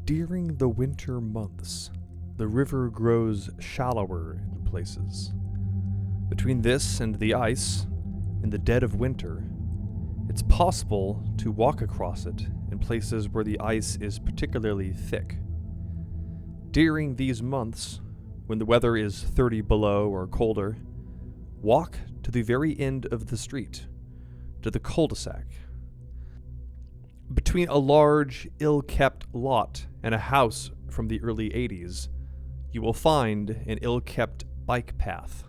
During the winter months, the river grows shallower in places. Between this and the ice, in the dead of winter, it's possible to walk across it in places where the ice is particularly thick. During these months, when the weather is 30 below or colder, walk to the very end of the street, to the cul-de-sac. Between a large, ill-kept lot and a house from the early 80s, you will find an ill-kept bike path.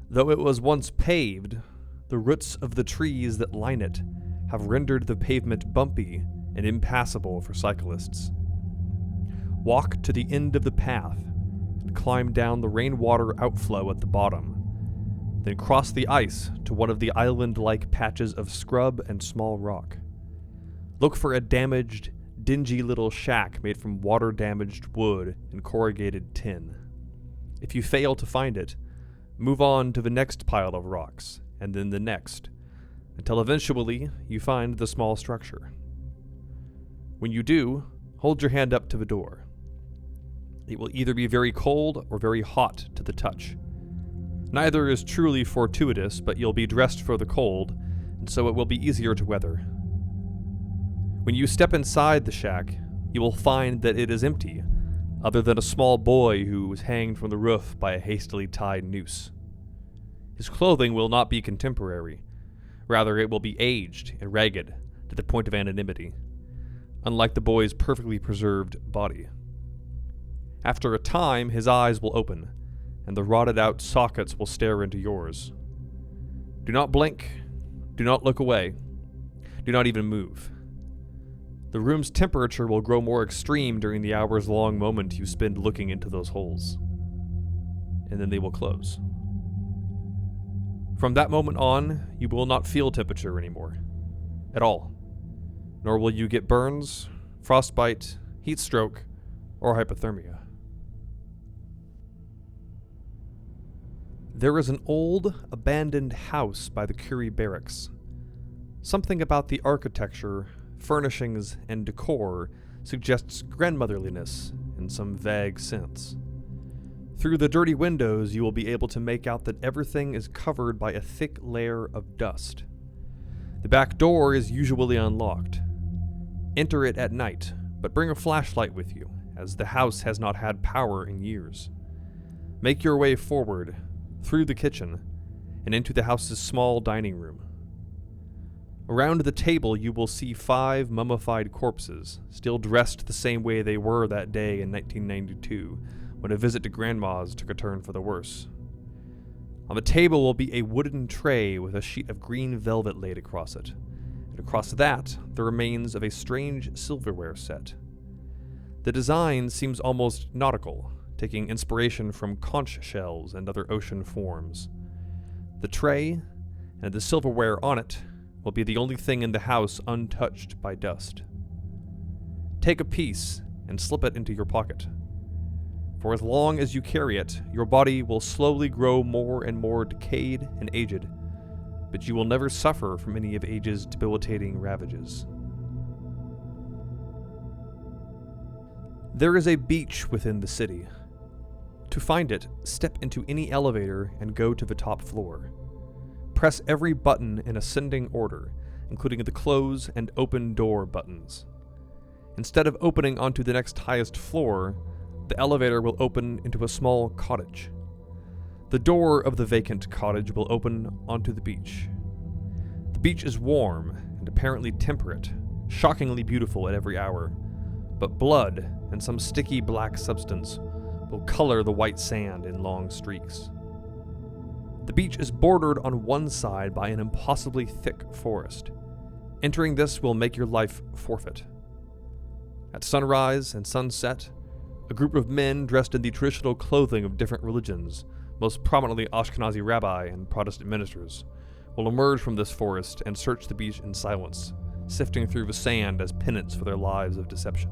Though it was once paved, the roots of the trees that line it have rendered the pavement bumpy and impassable for cyclists. Walk to the end of the path and climb down the rainwater outflow at the bottom, then cross the ice to one of the island-like patches of scrub and small rock. Look for a damaged, dingy little shack made from water-damaged wood and corrugated tin. If you fail to find it, move on to the next pile of rocks, and then the next, until eventually you find the small structure. When you do, hold your hand up to the door. It will either be very cold or very hot to the touch. Neither is truly fortuitous, but you'll be dressed for the cold, and so it will be easier to weather. When you step inside the shack, you will find that it is empty, other than a small boy who was hanged from the roof by a hastily tied noose. His clothing will not be contemporary. Rather, it will be aged and ragged to the point of anonymity, unlike the boy's perfectly preserved body. After a time, his eyes will open, and the rotted-out sockets will stare into yours. Do not blink. Do not look away. Do not even move. The room's temperature will grow more extreme during the hours-long moment you spend looking into those holes. And then they will close. From that moment on, you will not feel temperature anymore. At all. Nor will you get burns, frostbite, heat stroke, or hypothermia. There is an old, abandoned house by the Curie Barracks. Something about the architecture, furnishings, and decor suggests grandmotherliness in some vague sense. Through the dirty windows, you will be able to make out that everything is covered by a thick layer of dust. The back door is usually unlocked. Enter it at night, but bring a flashlight with you, as the house has not had power in years. Make your way forward, through the kitchen, and into the house's small dining room. Around the table you will see 5 mummified corpses, still dressed the same way they were that day in 1992, when a visit to Grandma's took a turn for the worse. On the table will be a wooden tray with a sheet of green velvet laid across it, and across that the remains of a strange silverware set. The design seems almost nautical, taking inspiration from conch shells and other ocean forms. The tray, and the silverware on it, will be the only thing in the house untouched by dust. Take a piece and slip it into your pocket. For as long as you carry it, your body will slowly grow more and more decayed and aged, but you will never suffer from any of age's debilitating ravages. There is a beach within the city. To find it, step into any elevator and go to the top floor. Press every button in ascending order, including the close and open door buttons. Instead of opening onto the next highest floor, the elevator will open into a small cottage. The door of the vacant cottage will open onto the beach. The beach is warm and apparently temperate, shockingly beautiful at every hour, but blood and some sticky black substance will color the white sand in long streaks. The beach is bordered on one side by an impossibly thick forest. Entering this will make your life forfeit. At sunrise and sunset, a group of men dressed in the traditional clothing of different religions, most prominently Ashkenazi rabbi and Protestant ministers, will emerge from this forest and search the beach in silence, sifting through the sand as penance for their lives of deception.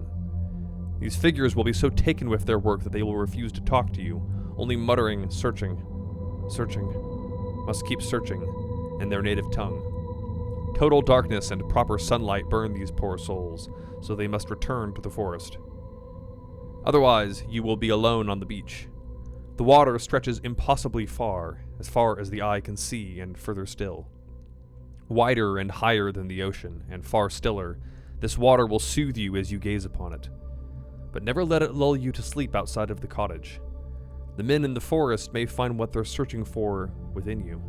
These figures will be so taken with their work that they will refuse to talk to you, only muttering, searching, must keep searching, in their native tongue. Total darkness and proper sunlight burn these poor souls, so they must return to the forest. Otherwise, you will be alone on the beach. The water stretches impossibly far as the eye can see, and further still. Wider and higher than the ocean, and far stiller, this water will soothe you as you gaze upon it. But never let it lull you to sleep outside of the cottage. The men in the forest may find what they're searching for within you.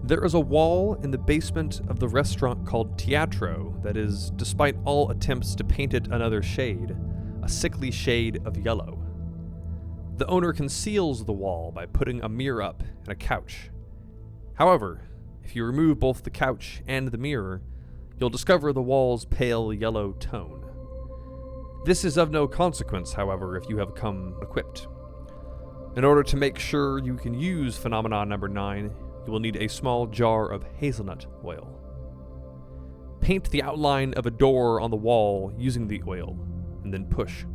There is a wall in the basement of the restaurant called Teatro that is, despite all attempts to paint it another shade, a sickly shade of yellow. The owner conceals the wall by putting a mirror up and a couch. However, if you remove both the couch and the mirror, you'll discover the wall's pale yellow tone. This is of no consequence, however, if you have come equipped. In order to make sure you can use phenomenon number 9, you will need a small jar of hazelnut oil. Paint the outline of a door on the wall using the oil, and then push.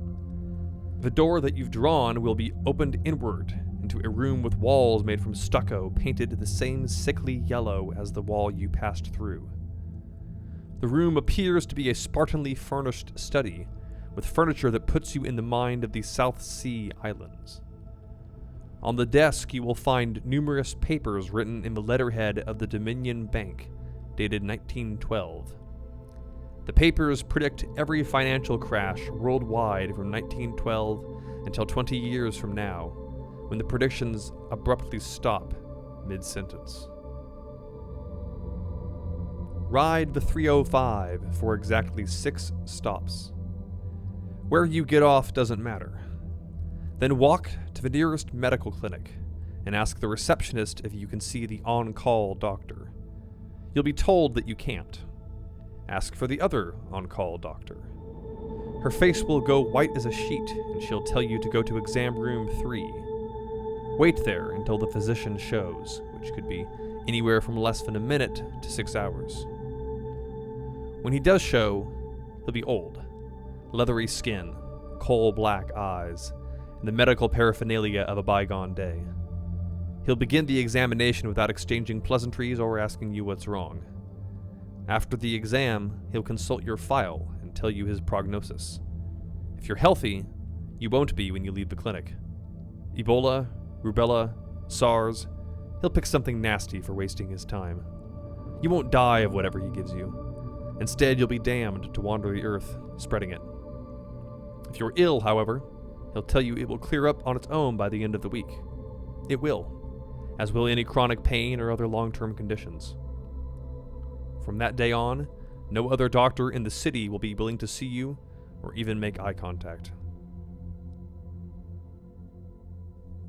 The door that you've drawn will be opened inward into a room with walls made from stucco painted the same sickly yellow as the wall you passed through. The room appears to be a Spartanly furnished study, with furniture that puts you in the mind of the South Sea Islands. On the desk you will find numerous papers written in the letterhead of the Dominion Bank, dated 1912. The papers predict every financial crash worldwide from 1912 until 20 years from now, when the predictions abruptly stop mid-sentence. Ride the 305 for exactly 6 stops. Where you get off doesn't matter. Then walk to the nearest medical clinic and ask the receptionist if you can see the on-call doctor. You'll be told that you can't. Ask for the other on-call doctor. Her face will go white as a sheet, and she'll tell you to go to exam room 3. Wait there until the physician shows, which could be anywhere from less than a minute to 6 hours. When he does show, he'll be old, leathery skin, coal-black eyes, and the medical paraphernalia of a bygone day. He'll begin the examination without exchanging pleasantries or asking you what's wrong. After the exam, he'll consult your file and tell you his prognosis. If you're healthy, you won't be when you leave the clinic. Ebola, rubella, SARS, he'll pick something nasty for wasting his time. You won't die of whatever he gives you. Instead, you'll be damned to wander the earth, spreading it. If you're ill, however, he'll tell you it will clear up on its own by the end of the week. It will, as will any chronic pain or other long-term conditions. From that day on, no other doctor in the city will be willing to see you or even make eye contact.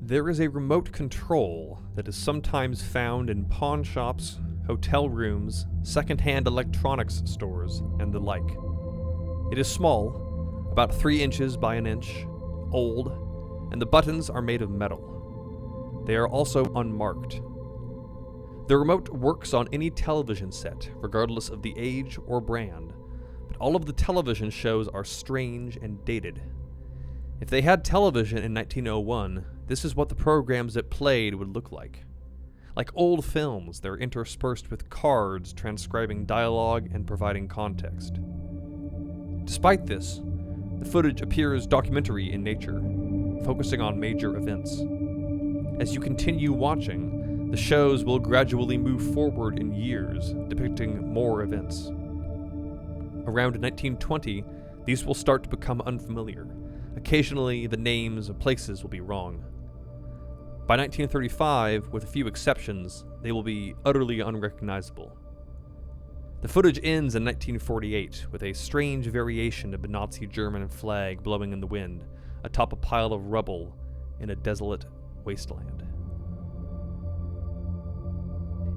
There is a remote control that is sometimes found in pawn shops, hotel rooms, second-hand electronics stores, and the like. It is small, about 3 inches by an inch, old, and the buttons are made of metal. They are also unmarked. The remote works on any television set, regardless of the age or brand, but all of the television shows are strange and dated. If they had television in 1901, this is what the programs that played would look like. Like old films, they're interspersed with cards transcribing dialogue and providing context. Despite this, the footage appears documentary in nature, focusing on major events. As you continue watching, the shows will gradually move forward in years, depicting more events. Around 1920, these will start to become unfamiliar. Occasionally, the names of places will be wrong. By 1935, with a few exceptions, they will be utterly unrecognizable. The footage ends in 1948 with a strange variation of the Nazi German flag blowing in the wind atop a pile of rubble in a desolate wasteland.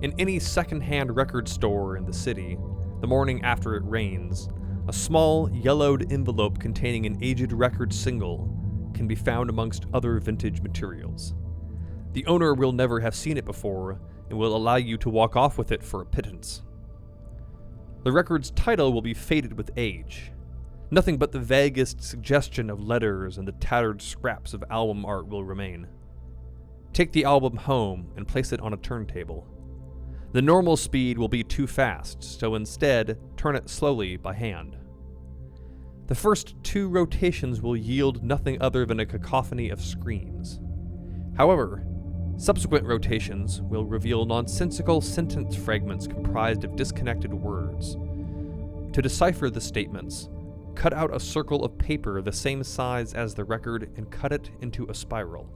In any second-hand record store in the city, the morning after it rains, a small, yellowed envelope containing an aged record single can be found amongst other vintage materials. The owner will never have seen it before and will allow you to walk off with it for a pittance. The record's title will be faded with age. Nothing but the vaguest suggestion of letters and the tattered scraps of album art will remain. Take the album home and place it on a turntable. The normal speed will be too fast, so instead, turn it slowly by hand. The first 2 rotations will yield nothing other than a cacophony of screams. However, subsequent rotations will reveal nonsensical sentence fragments comprised of disconnected words. To decipher the statements, cut out a circle of paper the same size as the record and cut it into a spiral.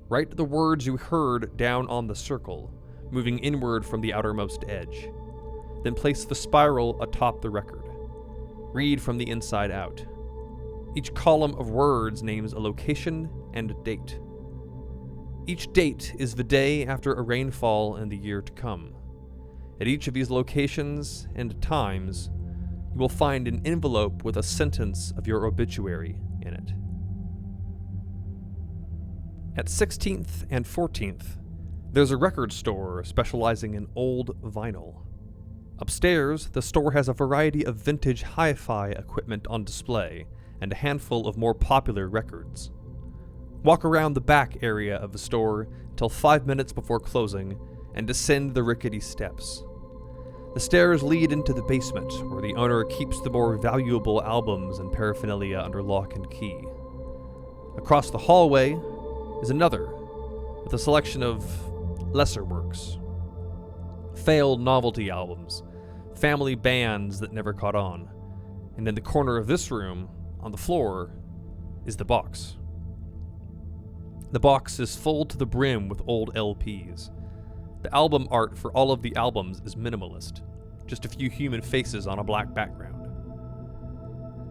Write the words you heard down on the circle, moving inward from the outermost edge. Then place the spiral atop the record. Read from the inside out. Each column of words names a location and a date. Each date is the day after a rainfall in the year to come. At each of these locations and times, you will find an envelope with a sentence of your obituary in it. At 16th and 14th, there's a record store specializing in old vinyl. Upstairs, the store has a variety of vintage hi-fi equipment on display and a handful of more popular records. Walk around the back area of the store until 5 minutes before closing and descend the rickety steps. The stairs lead into the basement, where the owner keeps the more valuable albums and paraphernalia under lock and key. Across the hallway is another, with a selection of lesser works. Failed novelty albums, family bands that never caught on, and in the corner of this room, on the floor, is the box. The box is full to the brim with old LPs. The album art for all of the albums is minimalist, just a few human faces on a black background.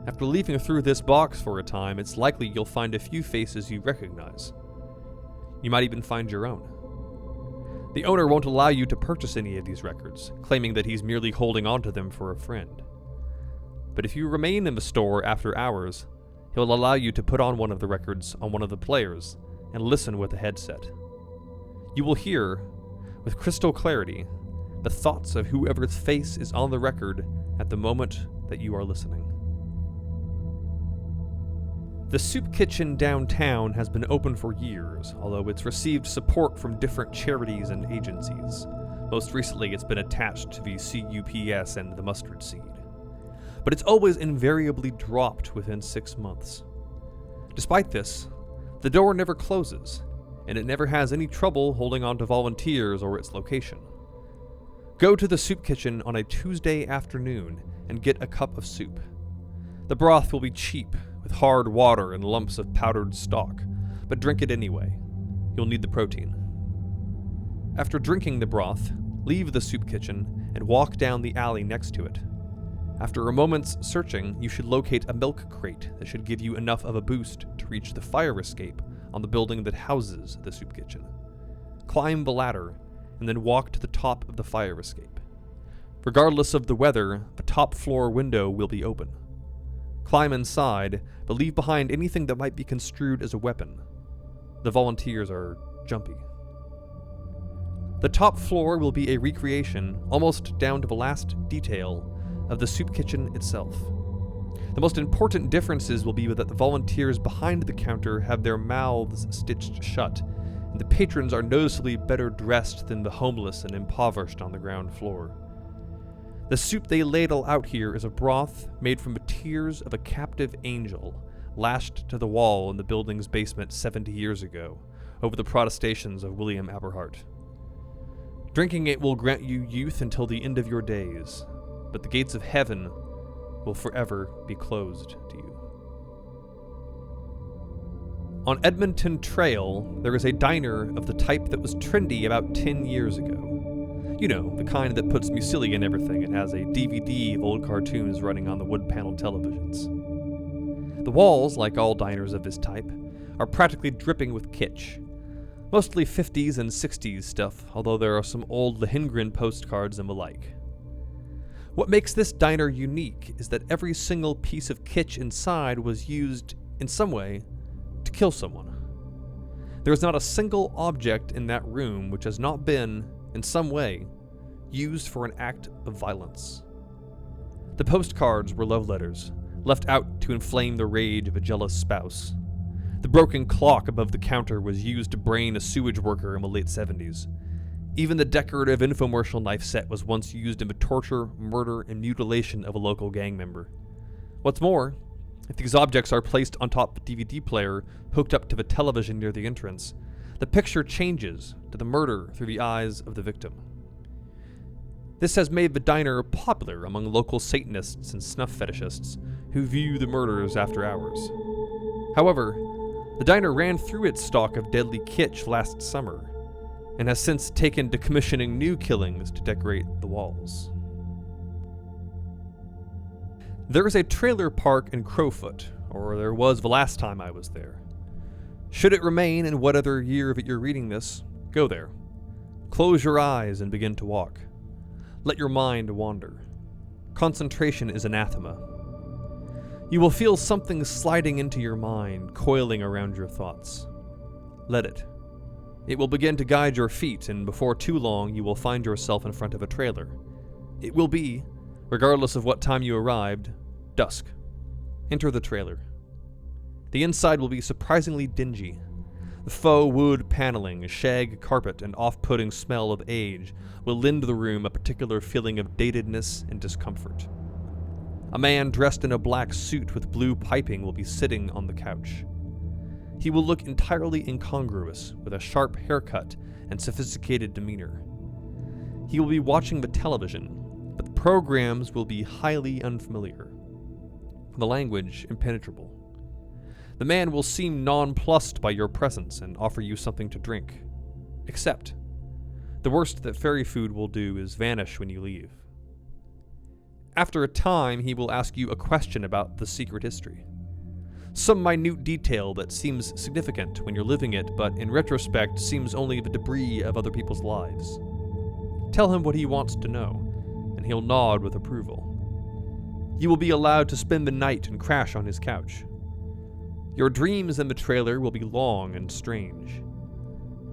After leafing through this box for a time, it's likely you'll find a few faces you recognize. You might even find your own. The owner won't allow you to purchase any of these records, claiming that he's merely holding onto them for a friend. But if you remain in the store after hours, he'll allow you to put on one of the records on one of the players and listen with a headset. You will hear, with crystal clarity, the thoughts of whoever's face is on the record at the moment that you are listening. The soup kitchen downtown has been open for years, although it's received support from different charities and agencies. Most recently, it's been attached to the CUPS and the mustard seed. But it's always invariably dropped within 6 months. Despite this, the door never closes, and it never has any trouble holding on to volunteers or its location. Go to the soup kitchen on a Tuesday afternoon and get a cup of soup. The broth will be cheap, with hard water and lumps of powdered stock, but drink it anyway. You'll need the protein. After drinking the broth, leave the soup kitchen and walk down the alley next to it. After a moment's searching, you should locate a milk crate that should give you enough of a boost to reach the fire escape on the building that houses the soup kitchen. Climb the ladder, and then walk to the top of the fire escape. Regardless of the weather, the top floor window will be open. Climb inside, but leave behind anything that might be construed as a weapon. The volunteers are jumpy. The top floor will be a recreation, almost down to the last detail, of the soup kitchen itself. The most important differences will be that the volunteers behind the counter have their mouths stitched shut, and the patrons are noticeably better dressed than the homeless and impoverished on the ground floor. The soup they ladle out here is a broth made from the tears of a captive angel, lashed to the wall in the building's basement 70 years ago, over the protestations of William Aberhart. Drinking it will grant you youth until the end of your days, but the gates of heaven will forever be closed to you. On Edmonton Trail, there is a diner of the type that was trendy about 10 years ago. You know, the kind that puts muesli in everything and has a DVD of old cartoons running on the wood-paneled televisions. The walls, like all diners of this type, are practically dripping with kitsch. Mostly 50s and 60s stuff, although there are some old Lohengrin postcards and the like. What makes this diner unique is that every single piece of kitsch inside was used, in some way, to kill someone. There is not a single object in that room which has not been, in some way, used for an act of violence. The postcards were love letters, left out to inflame the rage of a jealous spouse. The broken clock above the counter was used to brain a sewage worker in the late 70s. Even the decorative infomercial knife set was once used in the torture, murder, and mutilation of a local gang member. What's more, if these objects are placed on top of a DVD player hooked up to the television near the entrance, the picture changes to the murder through the eyes of the victim. This has made the diner popular among local Satanists and snuff fetishists who view the murders after hours. However, the diner ran through its stock of deadly kitsch last summer, and has since taken to commissioning new killings to decorate the walls. There is a trailer park in Crowfoot, or there was the last time I was there. Should it remain in whatever year that you're reading this, go there. Close your eyes and begin to walk. Let your mind wander. Concentration is anathema. You will feel something sliding into your mind, coiling around your thoughts. Let it. It will begin to guide your feet, and before too long you will find yourself in front of a trailer. It will be, regardless of what time you arrived, dusk. Enter the trailer. The inside will be surprisingly dingy. The faux wood paneling, shag carpet, and off-putting smell of age will lend the room a particular feeling of datedness and discomfort. A man dressed in a black suit with blue piping will be sitting on the couch. He will look entirely incongruous, with a sharp haircut and sophisticated demeanor. He will be watching the television, but the programs will be highly unfamiliar. The language impenetrable. The man will seem nonplussed by your presence and offer you something to drink. Except, the worst that fairy food will do is vanish when you leave. After a time, he will ask you a question about the secret history. Some minute detail that seems significant when you're living it, but in retrospect seems only the debris of other people's lives. Tell him what he wants to know, and he'll nod with approval. You will be allowed to spend the night and crash on his couch. Your dreams in the trailer will be long and strange.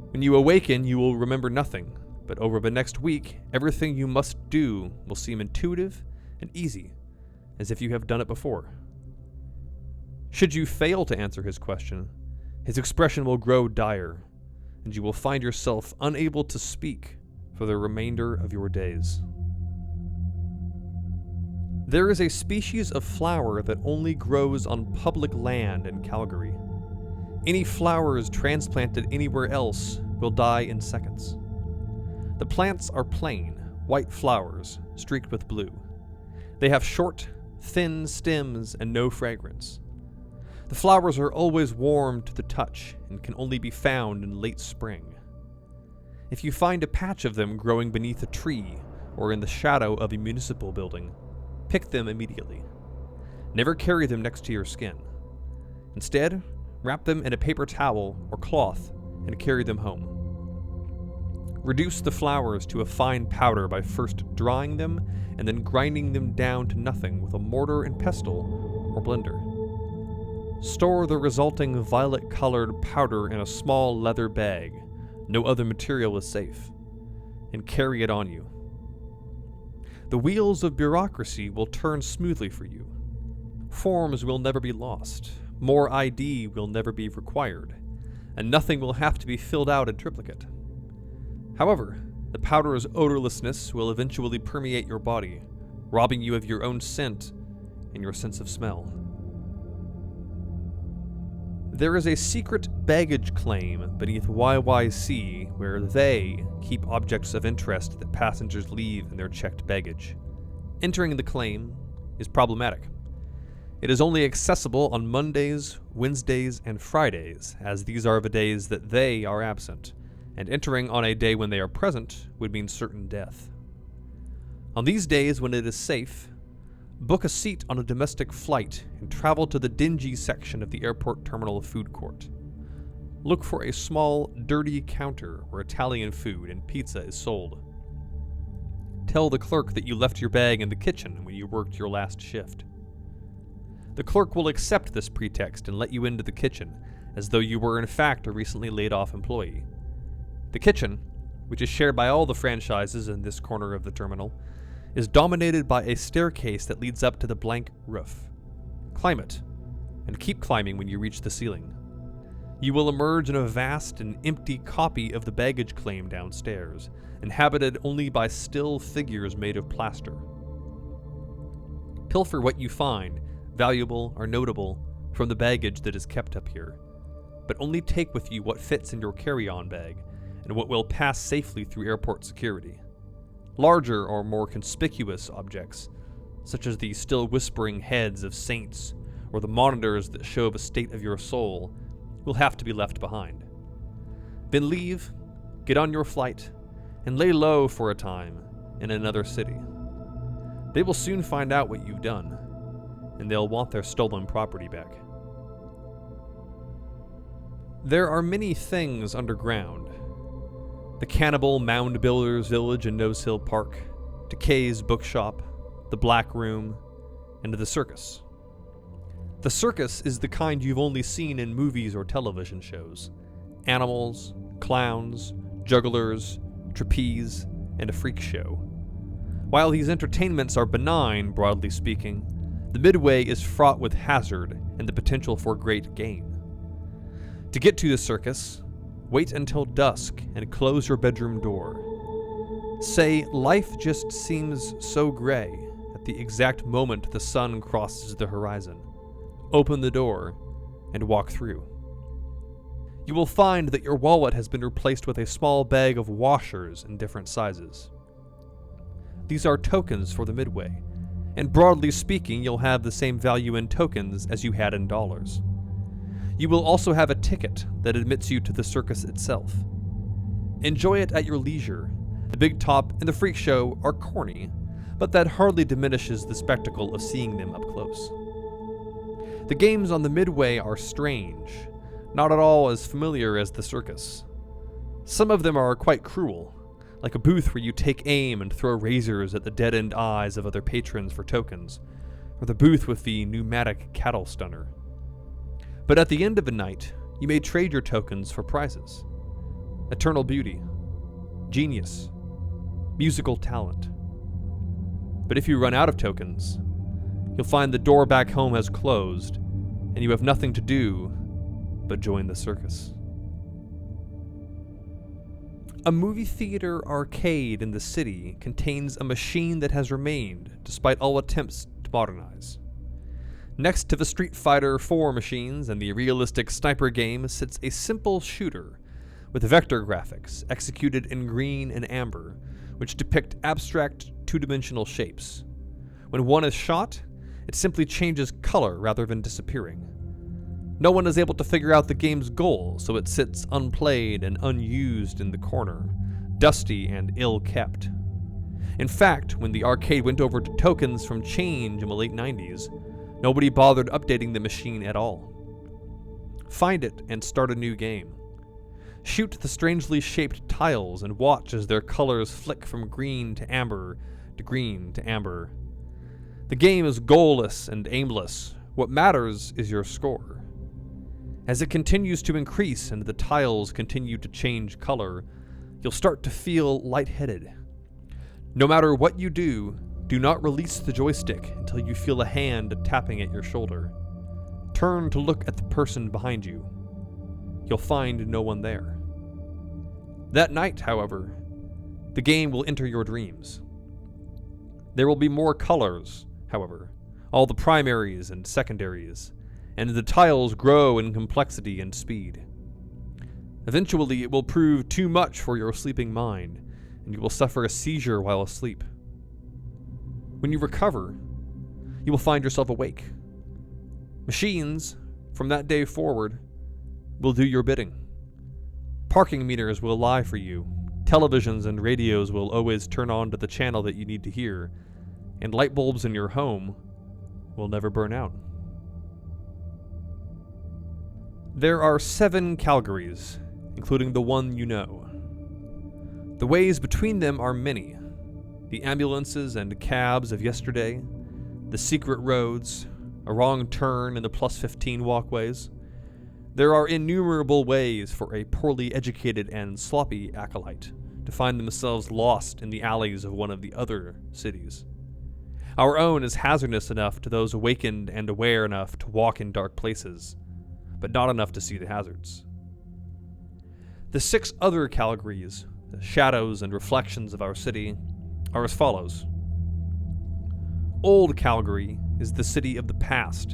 When you awaken, you will remember nothing, but over the next week, everything you must do will seem intuitive and easy, as if you have done it before. Should you fail to answer his question, his expression will grow dire, and you will find yourself unable to speak for the remainder of your days. There is a species of flower that only grows on public land in Calgary. Any flowers transplanted anywhere else will die in seconds. The plants are plain, white flowers streaked with blue. They have short, thin stems and no fragrance. The flowers are always warm to the touch and can only be found in late spring. If you find a patch of them growing beneath a tree or in the shadow of a municipal building, pick them immediately. Never carry them next to your skin. Instead, wrap them in a paper towel or cloth and carry them home. Reduce the flowers to a fine powder by first drying them and then grinding them down to nothing with a mortar and pestle or blender. Store the resulting violet-colored powder in a small leather bag, no other material is safe, and carry it on you. The wheels of bureaucracy will turn smoothly for you. Forms will never be lost, more ID will never be required, and nothing will have to be filled out in triplicate. However, the powder's odorlessness will eventually permeate your body, robbing you of your own scent and your sense of smell. There is a secret baggage claim beneath YYC where they keep objects of interest that passengers leave in their checked baggage. Entering the claim is problematic. It is only accessible on Mondays, Wednesdays, and Fridays, as these are the days that they are absent, and entering on a day when they are present would mean certain death. On these days when it is safe, book a seat on a domestic flight and travel to the dingy section of the airport terminal food court. Look for a small, dirty counter where Italian food and pizza is sold. Tell the clerk that you left your bag in the kitchen when you worked your last shift. The clerk will accept this pretext and let you into the kitchen, as though you were in fact a recently laid-off employee. The kitchen, which is shared by all the franchises in this corner of the terminal, is dominated by a staircase that leads up to the blank roof. Climb it, and keep climbing when you reach the ceiling. You will emerge in a vast and empty copy of the baggage claim downstairs, inhabited only by still figures made of plaster. Pilfer what you find, valuable or notable, from the baggage that is kept up here, but only take with you what fits in your carry-on bag and what will pass safely through airport security. Larger or more conspicuous objects, such as the still whispering heads of saints or the monitors that show the state of your soul, will have to be left behind. Then leave, get on your flight, and lay low for a time in another city. They will soon find out what you've done, and they'll want their stolen property back. There are many things underground. The cannibal mound builders village in Nose Hill Park, Decay's bookshop, the Black Room, and the Circus. The circus is the kind you've only seen in movies or television shows. Animals, clowns, jugglers, trapeze, and a freak show. While these entertainments are benign, broadly speaking, the Midway is fraught with hazard and the potential for great gain. To get to the circus, wait until dusk and close your bedroom door. Say, life just seems so gray at the exact moment the sun crosses the horizon. Open the door and walk through. You will find that your wallet has been replaced with a small bag of washers in different sizes. These are tokens for the Midway, and broadly speaking, you'll have the same value in tokens as you had in dollars. You will also have a ticket that admits you to the circus itself. Enjoy it at your leisure. The big top and the freak show are corny, but that hardly diminishes the spectacle of seeing them up close. The games on the Midway are strange, not at all as familiar as the circus. Some of them are quite cruel, like a booth where you take aim and throw razors at the dead-end eyes of other patrons for tokens, or the booth with the pneumatic cattle stunner. But at the end of the night, you may trade your tokens for prizes. Eternal beauty, genius, musical talent. But if you run out of tokens, you'll find the door back home has closed, and you have nothing to do but join the circus. A movie theater arcade in the city contains a machine that has remained despite all attempts to modernize. Next to the Street Fighter 4 machines and the realistic sniper game sits a simple shooter with vector graphics executed in green and amber, which depict abstract two-dimensional shapes. When one is shot, it simply changes color rather than disappearing. No one is able to figure out the game's goal, so it sits unplayed and unused in the corner, dusty and ill-kept. In fact, when the arcade went over to tokens from change in the late 90s, nobody bothered updating the machine at all. Find it and start a new game. Shoot the strangely shaped tiles and watch as their colors flick from green to amber to green to amber. The game is goalless and aimless. What matters is your score. As it continues to increase and the tiles continue to change color, you'll start to feel lightheaded. No matter what you do, do not release the joystick until you feel a hand tapping at your shoulder. Turn to look at the person behind you. You'll find no one there. That night, however, the game will enter your dreams. There will be more colors, however, all the primaries and secondaries, and the tiles grow in complexity and speed. Eventually, it will prove too much for your sleeping mind, and you will suffer a seizure while asleep. When you recover, you will find yourself awake. Machines, from that day forward, will do your bidding. Parking meters will lie for you. Televisions and radios will always turn on to the channel that you need to hear, and light bulbs in your home will never burn out. There are 7 Calgarys, including the one you know. The ways between them are many. The ambulances and cabs of yesterday, the secret roads, a wrong turn in the +15 walkways. There are innumerable ways for a poorly educated and sloppy acolyte to find themselves lost in the alleys of one of the other cities. Our own is hazardous enough to those awakened and aware enough to walk in dark places, but not enough to see the hazards. The 6 other Calgarys, the shadows and reflections of our city, are as follows. Old Calgary is the city of the past,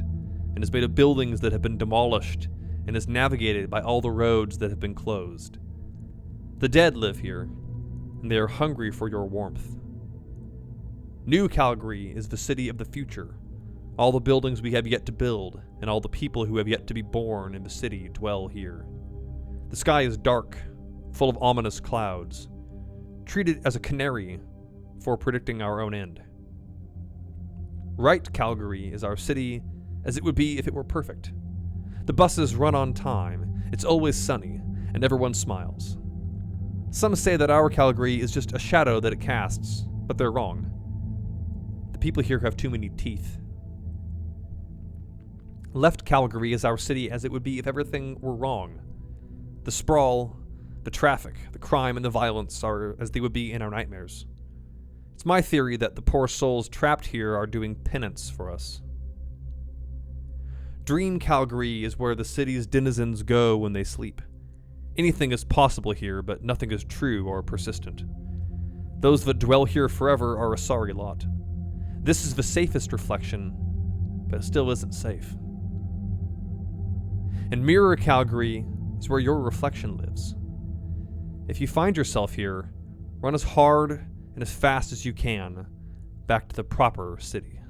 and is made of buildings that have been demolished, and is navigated by all the roads that have been closed. The dead live here, and they are hungry for your warmth. New Calgary is the city of the future. All the buildings we have yet to build, and all the people who have yet to be born in the city dwell here. The sky is dark, full of ominous clouds. Treat it as a canary for predicting our own end. Right Calgary is our city as it would be if it were perfect. The buses run on time, it's always sunny, and everyone smiles. Some say that our Calgary is just a shadow that it casts, but they're wrong. The people here have too many teeth. Left Calgary is our city as it would be if everything were wrong. The sprawl, the traffic, the crime, and the violence are as they would be in our nightmares. It's my theory that the poor souls trapped here are doing penance for us. Dream Calgary is where the city's denizens go when they sleep. Anything is possible here, but nothing is true or persistent. Those that dwell here forever are a sorry lot. This is the safest reflection, but it still isn't safe. And Mirror Calgary is where your reflection lives. If you find yourself here, run as hard and as fast as you can back to the proper city.